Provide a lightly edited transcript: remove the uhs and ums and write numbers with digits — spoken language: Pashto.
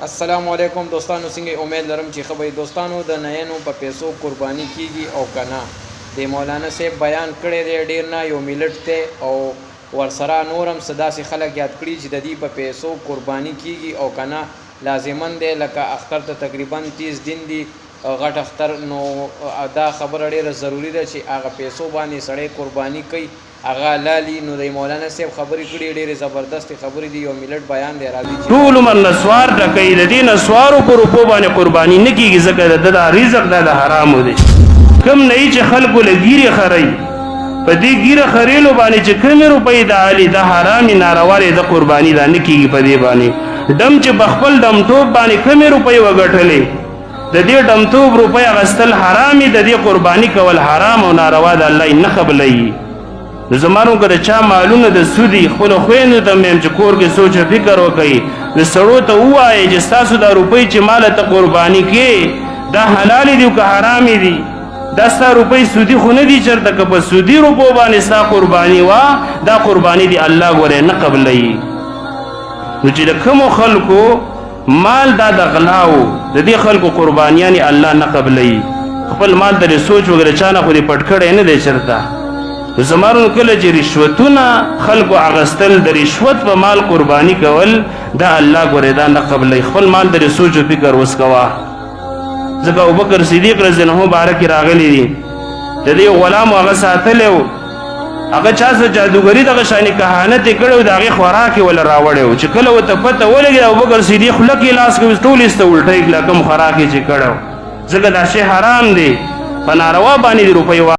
السلام علیکم دوستانو، څنګه امید لرم چې خبرې دوستانو د نینو په پیسو قرباني کیږي او کنه. د مولانا صاحب بیان کړی دی ډیر نه یو ملت ته او ورسره نورم صدا سي خلک یاد کړي چې د دې په پیسو قرباني کیږي او کنه لازمن دی لکه اختر ته تقریبا 30 دن دی غټ اختر نو دا خبره ډیره ضروری ده چې هغه پیسو باندې سړی قرباني کوي اغا لالی نو د مولانا صاحب خبرې کړي ډېرې زبردست خبرې دي یو ملت بیان دی راځي ټول عمر نسوار ټکې د دې نسوارو په روپو باندې قرباني نه کیږي ځکه د رزق د حرامو دی کم نه چې خلکو له ګیره خړی په دې ګیره خړېلو باندې چې کمې روپۍ د علی د حرامي ناروا د قرباني دا نه کیږي په دې باندې دم چې بخپل دمټوب باندې کمې روپۍ وګټلې د دې دمټوب روپۍ غستل حرامي د دې قرباني کول حرام او ناروا د الله نه قبلوي نو زمانو که د چا مالونه د سودي خپلو خویندو ته میم چې کور کې سوچ او فکر وکړي د سړو ته ووایي چې ستاسو دا روپۍ چې ماله ته قرباني کې دا حلالې دي او که حرامې دي دا ستا روپۍ سودي خو نه دي چېرته که په سودي روپو باندې ستا قرباني وه دا قرباني دي الله ګورې نه قبلوي نو چې د کومو خلکو مال دا د غلاو د دې خلکو قربانیانې الله نه قبلوي خپل مال ته سوچ وګړه چا نه خو دې پټ کړی نه دی چېرته زمانو کله چې رشوتونه خلکو اغستل د رشوت په مال قرباني کول دا الله ګورې دا نه قبلوي خپل مال د سوچ او فکر وس کوه ځکه ابوبکر صدیق رضی الله عنه باره کې راغلی دي د دې غلام هغه ساتلی و هغه چا څه جادوګري دغه شانې کهانت یې کړی و د هغې خوراک یې وله راوړی و چې کله ورته پته ولګېده ابوبکر صدیق خوله کې لاس کوي ټول ایسته الټی کړله کوم خوراک یې چې کړی و ځکه دا شی حرام دی په ناروا باندې د روپۍ